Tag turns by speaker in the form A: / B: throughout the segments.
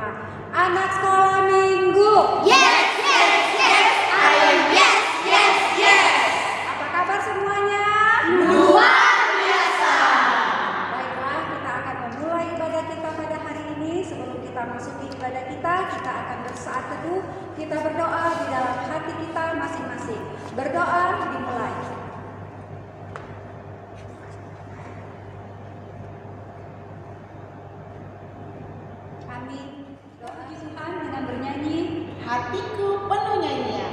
A: rumah. Anak sekolah minggu.
B: Yes, yes, yes. Ayo yes, yes, yes.
A: Apa kabar semuanya?
B: Luar biasa.
A: Baiklah, kita akan memulai ibadah kita pada hari ini. Sebelum kita masuki ibadah kita akan bersaat teduh. Kita berdoa di dalam hati kita masing-masing. Berdoa dimulai. Amin. Doa Tuhan dengan bernyanyi.
B: Hatiku penuh nyanyian.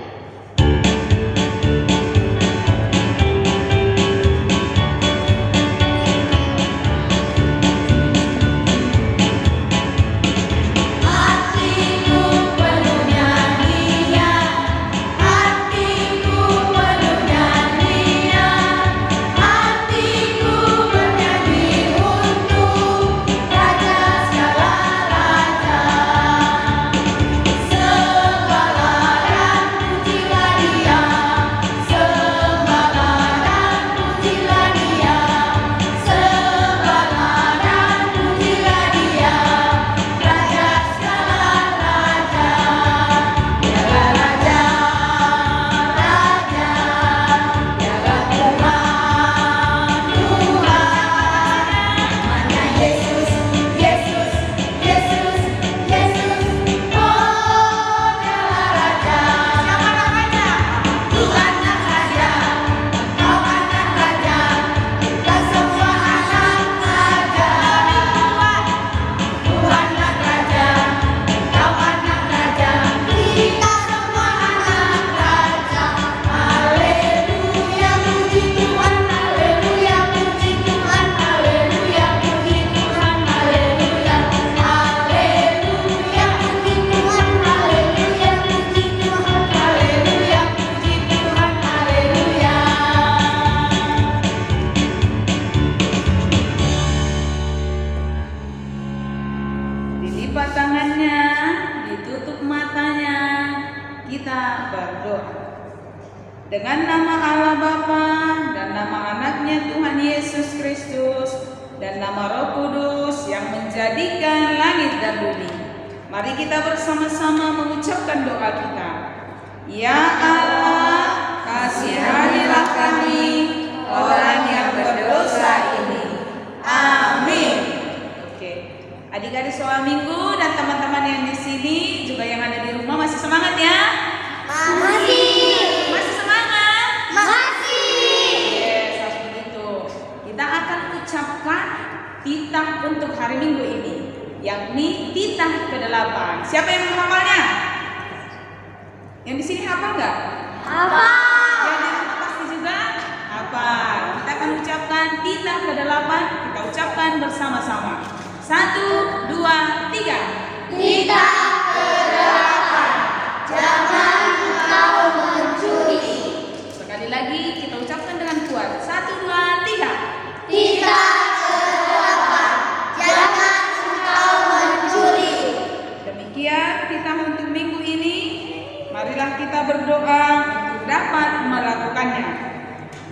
B: Hatiku penuh nyanyian, hatiku penuh nyanyian, hatiku bernyanyi untuk Raja segala raja. Sembahlah dan pujilah Dia, sembahlah dan pujilah Dia, sembahlah dan pujilah Dia, Raja segala raja. Dialah Raja, Raja, Dialah Tuhan, Tuhan. Namanya Yesus, Yesus, Yesus, Yesus. Oh, Dialah Raja. Siapa namanya? Tuhan yang Raja. Engkau anak Raja. Kita semua anak Raja. Tuhan yang Raja. Engkau anak Raja. Kita semua anak Raja. Haleluya, puji Tuhan. Haleluya, puji Tuhan. Haleluya, puji Tuhan. Haleluya. Haleluya, puji Tuhan. Haleluya, puji Tuhan. Haleluya, puji Tuhan. Haleluya.
C: Dilipat tangannya, ditutup matanya, kita berdoa. Dengan nama Allah Bapa dan nama anaknya Tuhan Yesus Kristus dan nama Roh Kudus yang menjadikan langit dan bumi. Mari kita bersama-sama mengucapkan doa kita. Ya Allah, kasihanilah kami orang yang berdosa ini. Amin. Oke, adik-adik sekolah minggu dan teman-teman yang di sini juga yang ada di rumah masih semangat ya? Masih semangat? Yes, harus begitu. Kita akan ucapkan titah untuk hari Minggu ini, yakni titah ke-8. Siapa yang menghafalnya? Yang di sini hafal nggak? Yang di rumah pasti juga hafal. Kita akan ucapkan titah ke-8. Kita ucapkan bersama-sama. 1, 2, 3.
B: Kita ke-8. Jangan engkau mencuri.
C: Sekali lagi kita ucapkan dengan kuat. 1, 2, 3.
B: Kita ke-8. Jangan engkau mencuri.
C: Demikian kita untuk minggu ini. Marilah kita berdoa untuk dapat melakukannya.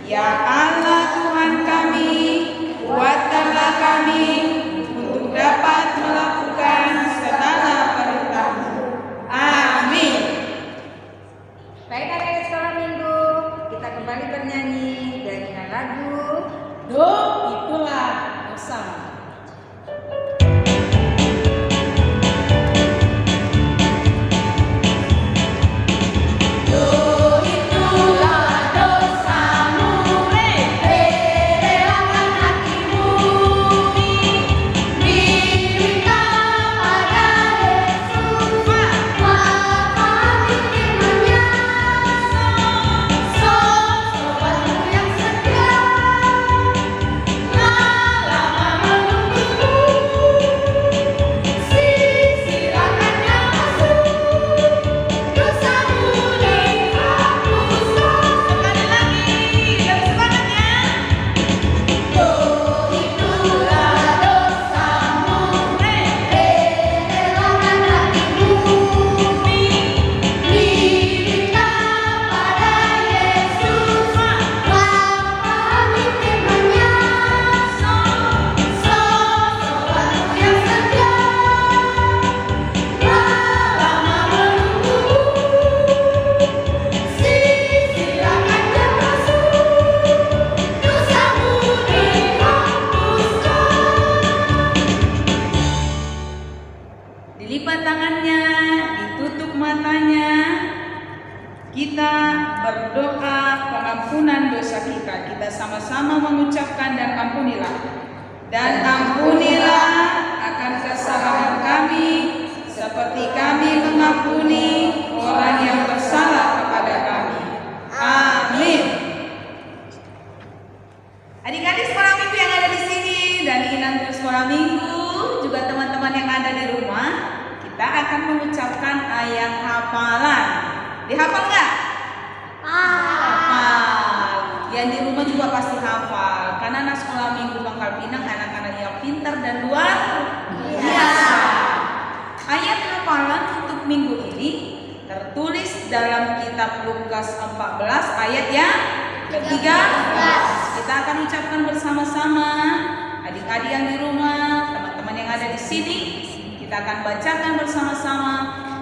C: Ya Allah Tuhan kami, kuatkanlah kami untuk dapat melakukan segala perintah-Mu. Amin.
A: Baik adik-adik sekolah minggu, kita kembali bernyanyi dengan lagu
C: Do itulah dosa.
B: Itulah dosamu,
C: dilipat tangannya, ditutup matanya. Kita berdoa pengampunan dosa kita. Kita sama-sama mengucapkan dan ampunilah. Dan ampunilah akan kesalahan kami seperti kami mengampuni orang yang bersalah kepada kami. Amin. Adik-adik sekolah minggu yang ada di sini dan inang sekolah minggu, juga teman-teman yang ada di rumah, kita akan mengucapkan ayat hafalan. Dihafal nggak? Hafal. Yang di rumah juga pasti hafal. Karena anak sekolah minggu Pangkal Pinang anak-anak yang pintar dan luar biasa. Ayat hafalan untuk minggu ini tertulis dalam kitab Lukas 14 ayat yang ke-13. Kita akan ucapkan bersama-sama. Adik-adik yang di rumah, teman-teman yang ada di sini, kita akan bacakan bersama-sama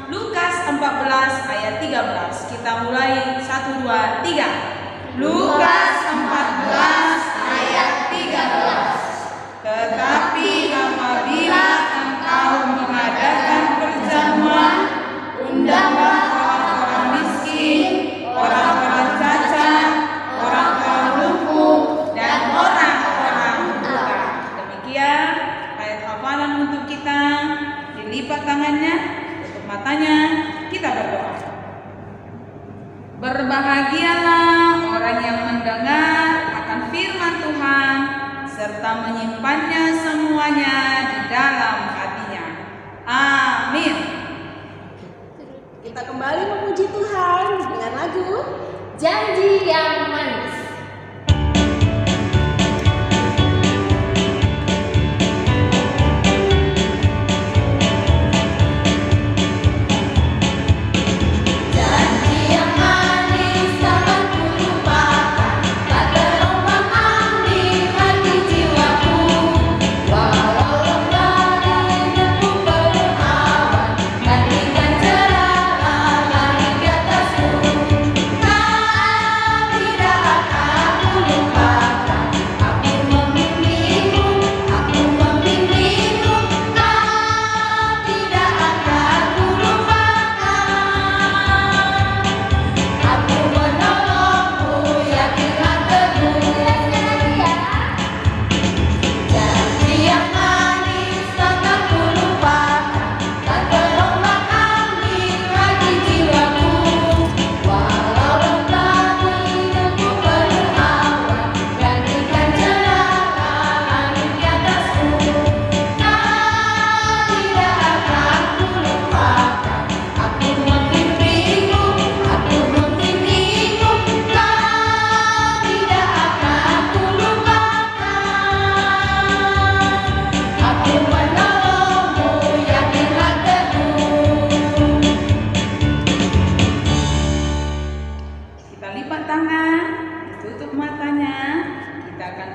C: Lukas 14 ayat 13. Kita mulai 1, 2, 3. Lukas 14 ayat 13. Tetapi apabila engkau mengadakan perjamuan, undanglah orang-orang miskin, orang-orang cacat, orang-orang lumpuh, dan orang-orang buta. Demikian ayat hafalan untuk kita. Dilipat tangannya, matanya, kita berdoa. Berbahagialah orang yang mendengar akan firman Tuhan serta menyimpannya semuanya di dalam hatinya. Amin.
B: Kita kembali memuji Tuhan dengan lagu Janji yang Manis.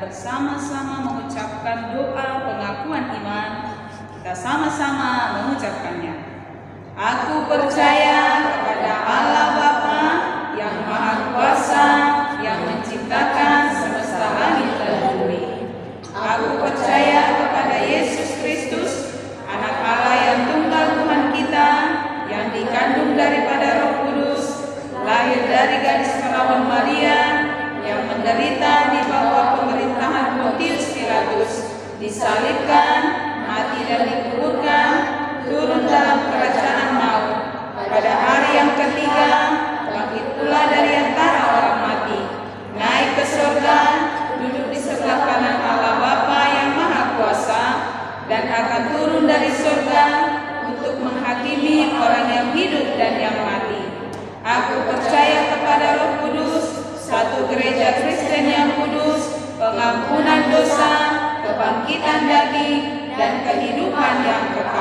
C: Bersama-sama mengucapkan doa pengakuan iman. Kita sama-sama mengucapkannya. Aku percaya kepada Allah Bapa yang Maha Kuasa, yang menciptakan semesta langit dan bumi. Aku percaya kepada Yesus Kristus, Anak Allah yang tunggal Tuhan kita, yang dikandung daripada Roh Kudus, lahir dari gadis perawan Maria, yang menderita di bawah pemerintahan Pontius Pilatus, disalibkan, mati dan dikuburkan, turun dalam kerajaan maut. Pada hari yang ketiga, bangkit pula dari antara orang mati, naik ke surga, duduk di sebelah kanan Allah Bapa yang Maha Kuasa, dan akan turun dari surga untuk menghakimi orang yang hidup dan yang mati. Aku percaya kepada Roh Kudus, satu gereja Kristen yang kudus, pengampunan dosa, kebangkitan daging, dan kehidupan yang kekal.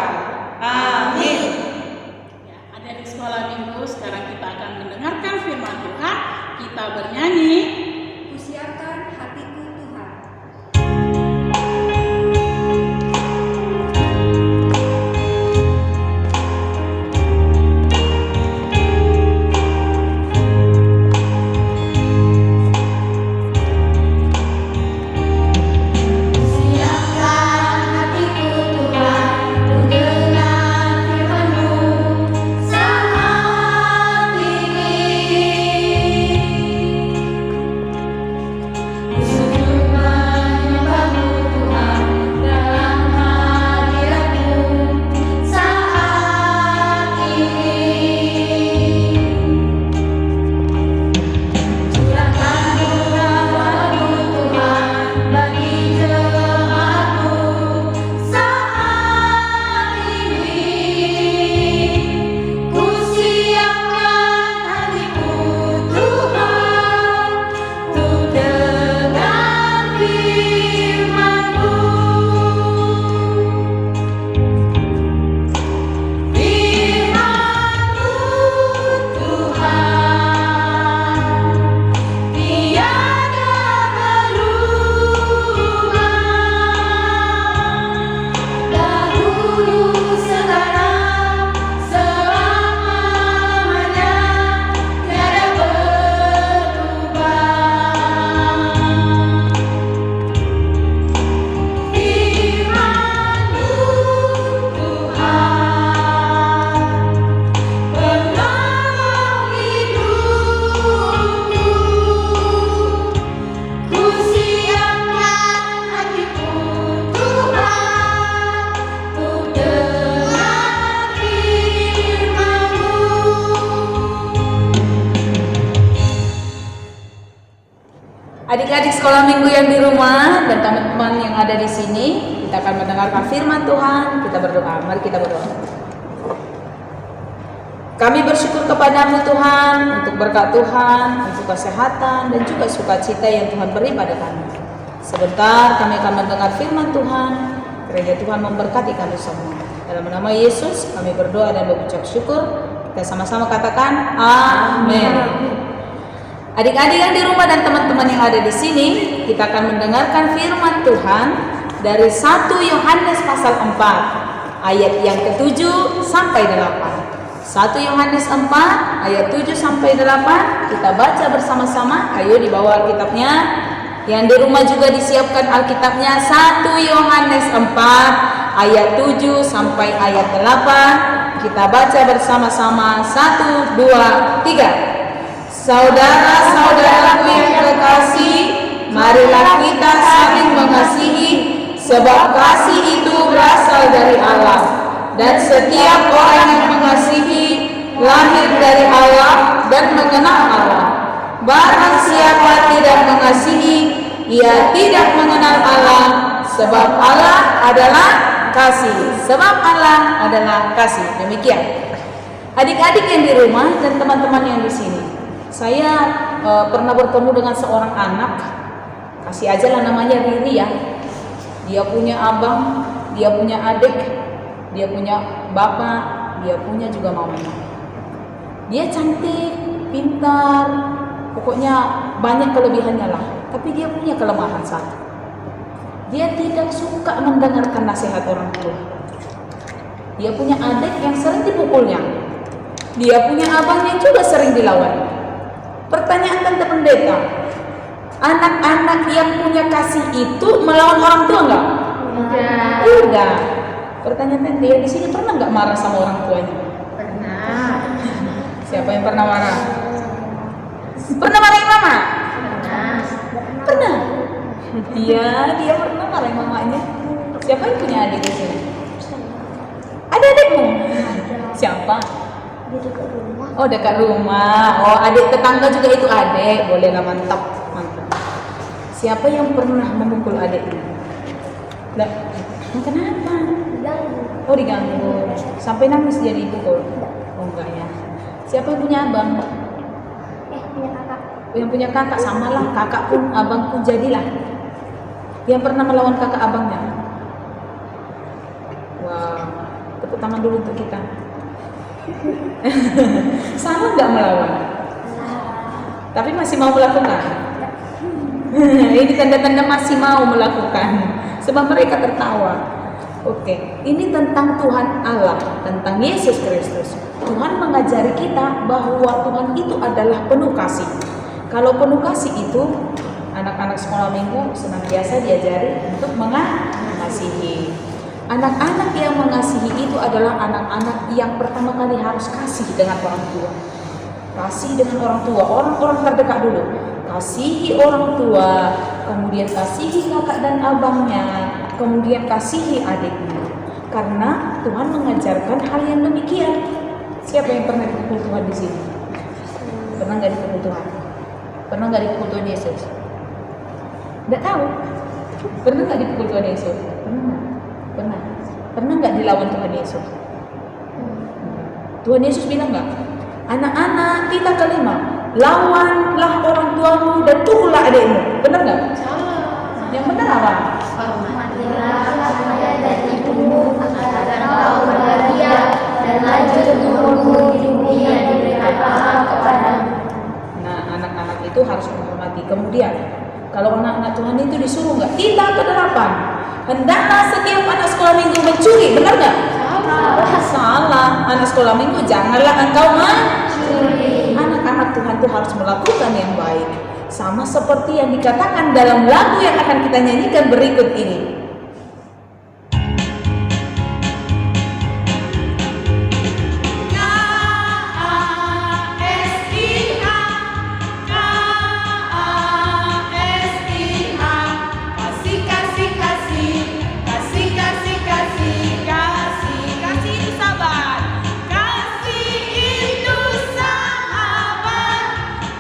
D: sekolah minggu yang di rumah dan teman-teman yang ada di sini, kita akan mendengarkan firman Tuhan. Kita berdoa. Mari kita berdoa. Kami bersyukur kepadamu Tuhan untuk berkat Tuhan, untuk kesehatan dan juga sukacita yang Tuhan beri pada kami. Sebentar kami akan mendengar firman Tuhan. Kiranya Tuhan memberkati kami semua. Dalam nama Yesus kami berdoa dan mengucap syukur. Kita sama-sama katakan amin. Adik-adik yang di rumah dan teman-teman yang ada di sini, kita akan mendengarkan firman Tuhan dari 1 Yohanes pasal 4 ayat yang ke-7 sampai 8. 1 Yohanes 4 ayat 7 sampai 8. Kita baca bersama-sama. Ayo dibawa Alkitabnya. Yang di rumah juga disiapkan Alkitabnya. 1 Yohanes 4 ayat 7 sampai ayat 8. Kita baca bersama-sama. 1, 2, 3. Saudara-saudaraku yang terkasih, marilah kita saling mengasihi, sebab kasih itu berasal dari Allah. Dan setiap orang yang mengasihi lahir dari Allah dan mengenal Allah. Barang siapa tidak mengasihi, ia tidak mengenal Allah, sebab Allah adalah kasih. Sebab Allah adalah kasih. Demikian. Adik-adik yang di rumah dan teman-teman yang di sini, saya pernah bertemu dengan seorang anak, kasih aja lah namanya Riri ya. Dia punya abang, dia punya adik, dia punya bapak, dia punya juga mama. Dia cantik, pintar, pokoknya banyak kelebihannya lah. Tapi dia punya kelemahan satu. Dia tidak suka mendengarkan nasihat orang tua. Dia punya adik yang sering dipukulnya. Dia punya abang yang juga sering dilawan. Pertanyaan Tante Pendeta, anak-anak yang punya kasih itu melawan orang tua enggak? Enggak. Pertanyaan Tante, yang di sini pernah enggak marah sama orang tuanya?
B: Pernah.
D: Siapa yang pernah marah? Pernah marahin mama? Pernah. Dia pernah marahin mamanya. Siapa yang punya adik di sini? Ada adikmu? Siapa?
B: Di dekat rumah.
D: Oh, dekat rumah. Oh, adik tetangga juga itu adik. Boleh lah, mantap. Siapa yang pernah memukul adiknya? Nah, kenapa?
B: Diganggu.
D: Oh, diganggu. Sampai nangis dia dipukul. Oh, enggak ya. Siapa yang punya abang?
B: Punya kakak.
D: Yang punya kakak, samalah. Kakak pun, abang pun jadilah. Yang pernah melawan kakak abangnya. Wow. Tepuk tangan dulu untuk kita. Sama nggak melawan? Tapi masih mau melakukan. Ini tanda-tanda masih mau melakukan. Sebab mereka tertawa. Oke, ini tentang Tuhan Allah, tentang Yesus Kristus. Tuhan mengajari kita bahwa Tuhan itu adalah penuh kasih. Kalau penuh kasih itu, anak-anak sekolah minggu senantiasa diajari untuk mengasihi. Anak-anak yang mengasihi itu adalah anak-anak yang pertama kali harus kasih dengan orang tua. Kasih dengan orang tua, orang-orang terdekat dulu. Kasihi orang tua, kemudian kasihi kakak dan abangnya, kemudian kasihi adiknya. Karena Tuhan mengajarkan hal yang demikian. Siapa yang pernah dipukul Tuhan di sini? Pernah nggak dipukul Tuhan? Pernah nggak dipukul Tuhan Yesus? Nggak tahu. Pernah nggak dipukul Tuhan Yesus? Pernah. Pernah nggak dilawan Tuhan Yesus? Tuhan Yesus bilang nggak? Anak-anak, kita kelima, lawanlah orang tuamu dan pukullah adikmu. Benar nggak? Yang benar apa?
B: Hormatilah ayah dan ibumu agar kau berbahagia dan lanjut umurmu di dunia diberikan Allah kepadamu.
D: Nah, anak-anak itu harus menghormati. Kemudian, kalau anak-anak Tuhan itu disuruh nggak? Kita ke-8. Hendaklah setiap anak sekolah minggu mencuri, benar nggak? Salah. Anak sekolah minggu janganlah engkau mencuri. Anak-anak Tuhan itu harus melakukan yang baik. Sama seperti yang dikatakan dalam lagu yang akan kita nyanyikan berikut ini.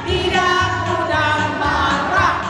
B: Tidak mudah marah.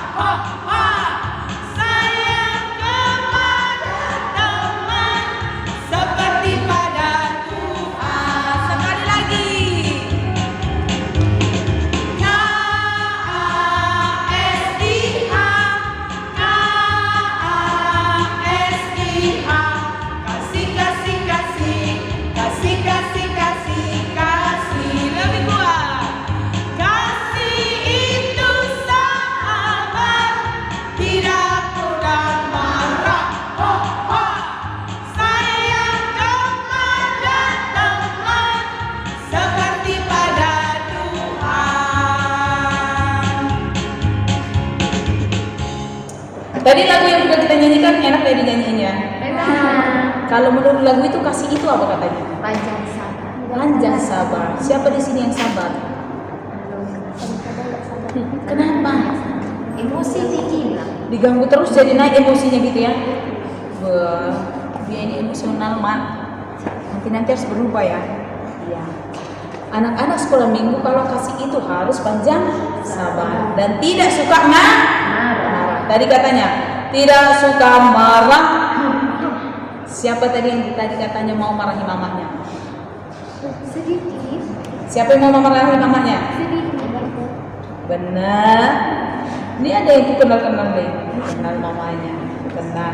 D: Tadi lagu yang sudah kita nyanyikan enak ya dinyanyiinnya.
B: Enak.
D: Kalau menurut lagu itu kasih itu apa katanya?
B: Panjang sabar.
D: Panjang sabar. Siapa di sini yang sabar? Kenapa?
B: Emosi tinggi lah.
D: Diganggu terus jadi naik emosinya gitu ya? Wah, dia ini emosional mak. Nanti harus berubah ya. Iya. Anak-anak sekolah minggu kalau kasih itu harus panjang sabar dan tidak suka marah. Tadi katanya tidak suka marah. Siapa tadi yang tadi katanya mau marahi mamanya?
B: Sedikit.
D: Siapa yang mau marahi mamanya?
B: Sedikit.
D: Benar. Ini ada yang kenal nih, kenal mamanya, kenal.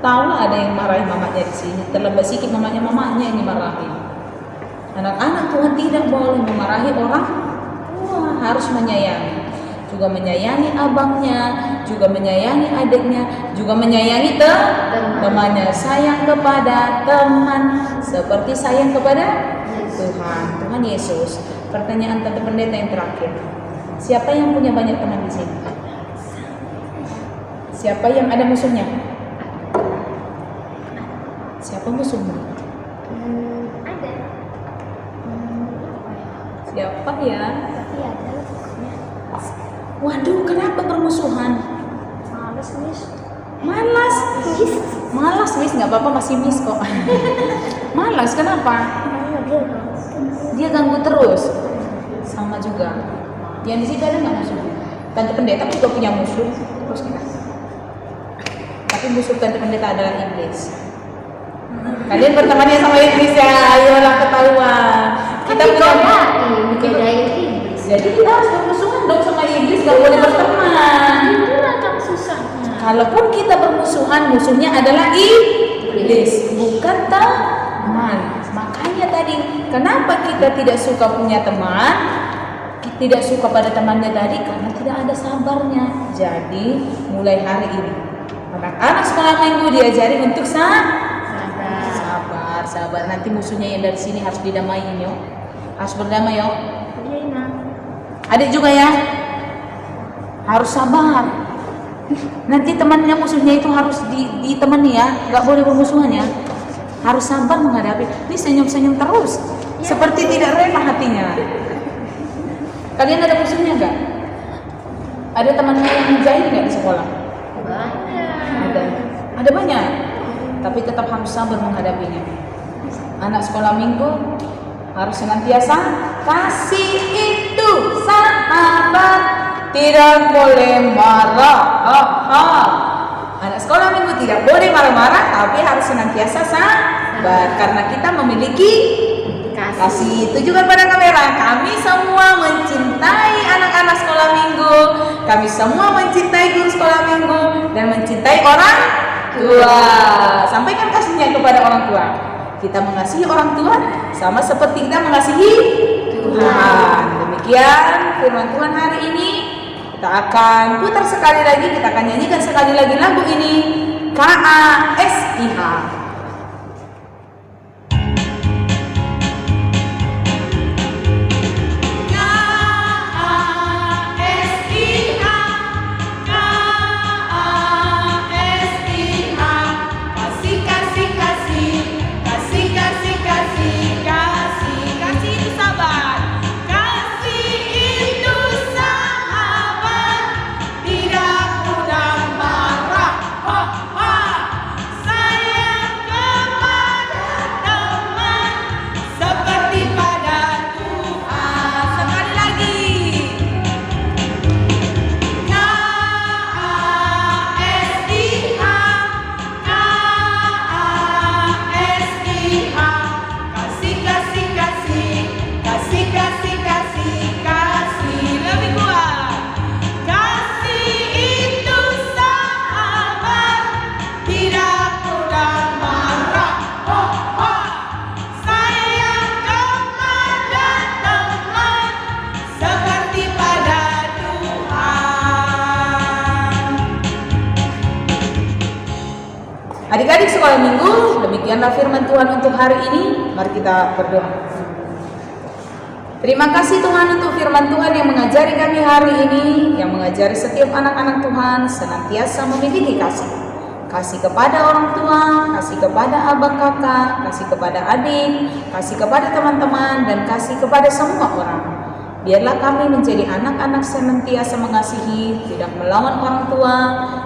D: Tahu lah ada yang marahi mamanya di sini. Terlebih sedikit mamanya yang dimarahi. Anak-anak Tuhan tidak boleh memarahi orang tua, harus menyayangi. Juga menyayangi abangnya, juga menyayangi adiknya, juga menyayangi temannya. Sayang kepada teman seperti sayang kepada Tuhan Yesus. Pertanyaan Tante Pendeta yang terakhir. Siapa yang punya banyak teman di sini? Siapa yang ada musuhnya? Siapa musuhnya?
B: Ada.
D: Siapa ya?
B: Tapi ada.
D: Waduh, kenapa bermusuhan?
B: Males Miss.
D: Malas Miss, nggak apa-apa masih Miss kok. Malas kenapa? Dia ganggu terus. Sama juga. Yang di situ ada nggak musuh? Tante Pendeta juga punya musuh. Terus kita. Tapi musuh Tante Pendeta adalah iblis. Kalian bertemannya sama iblis ya, ayolah ketahuan. Kita punya
B: iblis.
D: Jadi kita harus bermusuhan dong sama iblis, gak boleh berteman.
B: Itulah kan susahnya.
D: Kalaupun kita bermusuhan, musuhnya adalah iblis, bukan teman. Makanya tadi, kenapa kita tidak suka punya teman? Tidak suka pada temannya tadi karena tidak ada sabarnya. Jadi mulai hari ini anak-anak sekolah minggu diajari untuk sabar. Nanti musuhnya yang dari sini harus didamaiin yo. Harus berdamai yo. Adik juga ya. Harus sabar. Nanti temannya musuhnya itu harus ditemani ya. Gak boleh bermusuhan ya. Harus sabar menghadapi. Ini senyum-senyum terus. Seperti tidak rela hatinya. Kalian ada musuhnya enggak? Ada temannya yang jahil enggak di sekolah?
B: Banyak.
D: Ada banyak. Tapi tetap harus sabar menghadapinya. Anak sekolah minggu harus senantiasa kasih itu sabar, tidak boleh marah. Anak sekolah minggu tidak boleh marah-marah, tapi harus senantiasa sabar karena kita memiliki kasih. Itu juga pada kamera. Kami semua mencintai anak-anak sekolah minggu. Kami semua mencintai guru sekolah minggu dan mencintai orang tua. Sampaikan kasihnya kepada orang tua. Kita mengasihi orang tua sama seperti kita mengasihi Tuhan. Demikian firman Tuhan hari ini. Kita akan putar sekali lagi. Kita akan nyanyikan sekali lagi lagu ini. KASIH. Adik-adik sekolah minggu, demikianlah firman Tuhan untuk hari ini. Mari kita berdoa. Terima kasih Tuhan untuk firman Tuhan yang mengajari kami hari ini, yang mengajari setiap anak-anak Tuhan senantiasa memiliki kasih. Kasih kepada orang tua, kasih kepada abang kakak, kasih kepada adik, kasih kepada teman-teman, dan kasih kepada semua orang. Biarlah kami menjadi anak-anak senantiasa mengasihi, tidak melawan orang tua,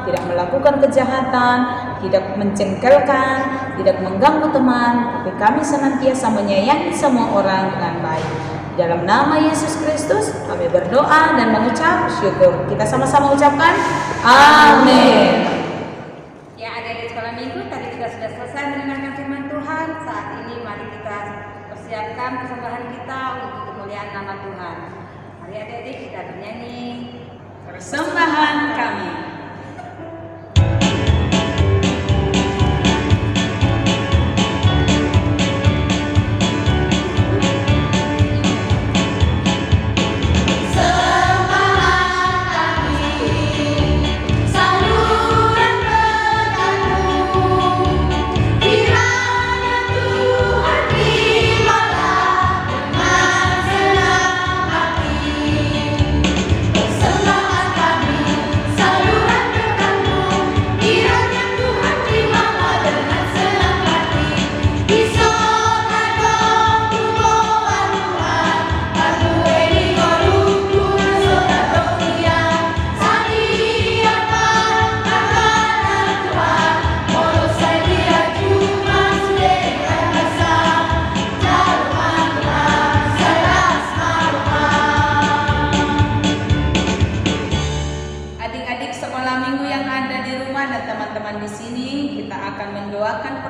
D: tidak melakukan kejahatan, tidak mencengkelkan, tidak mengganggu teman, tapi kami senantiasa menyayangi semua orang dengan baik. Dalam nama Yesus Kristus kami berdoa dan mengucap syukur. Kita sama-sama ucapkan amin.
A: Ya, adik-adik sekolah minggu, tadi kita sudah selesai mendengarkan firman Tuhan. Saat ini mari kita persiapkan persembahan kita untuk kemuliaan nama Tuhan. Mari adik-adik kita bernyanyi
C: Persembahan kami.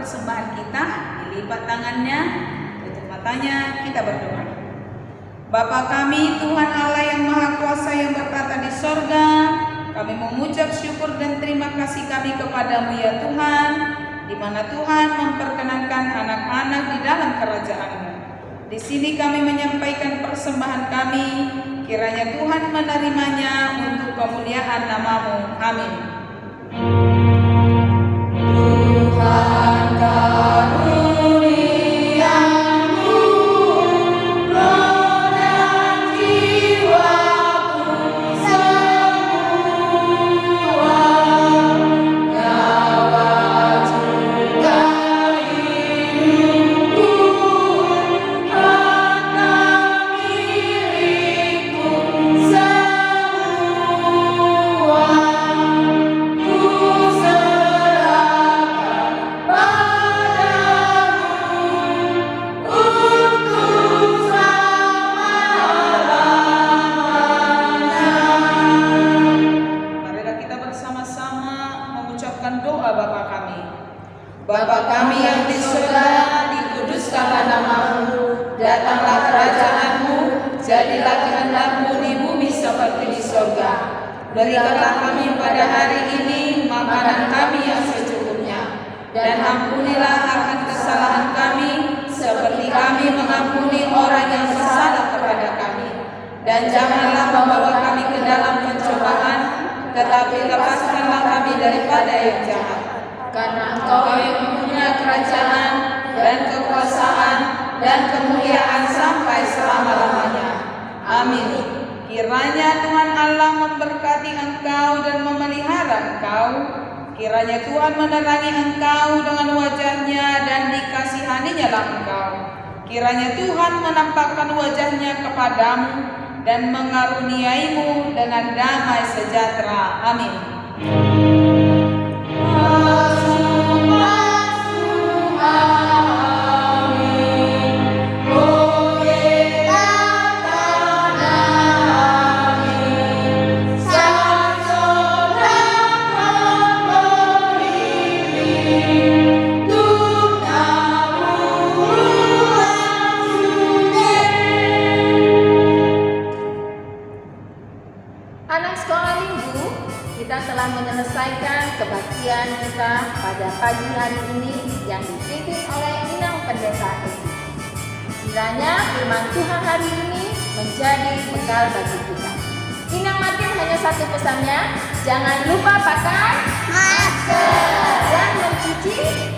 C: Persembahan kita, dilipat tangannya, tutup matanya, kita berdoa. Bapa kami, Tuhan Allah yang Maha Kuasa yang bertata di sorga, kami mengucap syukur dan terima kasih kami kepadamu ya Tuhan, di mana Tuhan memperkenankan anak-anak di dalam kerajaan-Mu. Di sini kami menyampaikan persembahan kami, kiranya Tuhan menerimanya untuk kemuliaan nama-Mu. Amin. Tuhan karuniamu, roh dan jiwaku semua, nyawa juga hidupku, harta milikku semua, ku serahkan Bapa kami yang di surga, dikuduskanlah nama-Mu, datanglah kerajaan-Mu, jadilah kehendak-Mu di bumi seperti di surga. Berikanlah kami pada hari ini makanan kami yang secukupnya, dan ampunilah akan kesalahan kami, seperti kami mengampuni orang yang bersalah kepada kami. Dan janganlah membawa kami ke dalam pencobaan, tetapi lepaskanlah kami daripada yang jahat. Karena Engkau yang mempunyai kerajaan dan kekuasaan dan kemuliaan sampai selama-lamanya. Amin. Kiranya Tuhan Allah memberkati engkau dan memelihara engkau. Kiranya Tuhan menerangi engkau dengan wajahnya dan dikasihaninya engkau. Kiranya Tuhan menampakkan wajahnya kepadamu dan mengaruniaimu dengan damai sejahtera. Amin.
B: Anak sekolah minggu, kita telah menyelesaikan kebaktian kita pada pagi hari ini yang dipimpin oleh Inang Pendeta Edi. Kiranya firman Tuhan hari ini menjadi bekal bagi kita. Inang Martin hanya satu pesannya, jangan lupa pakai masker dan mencuci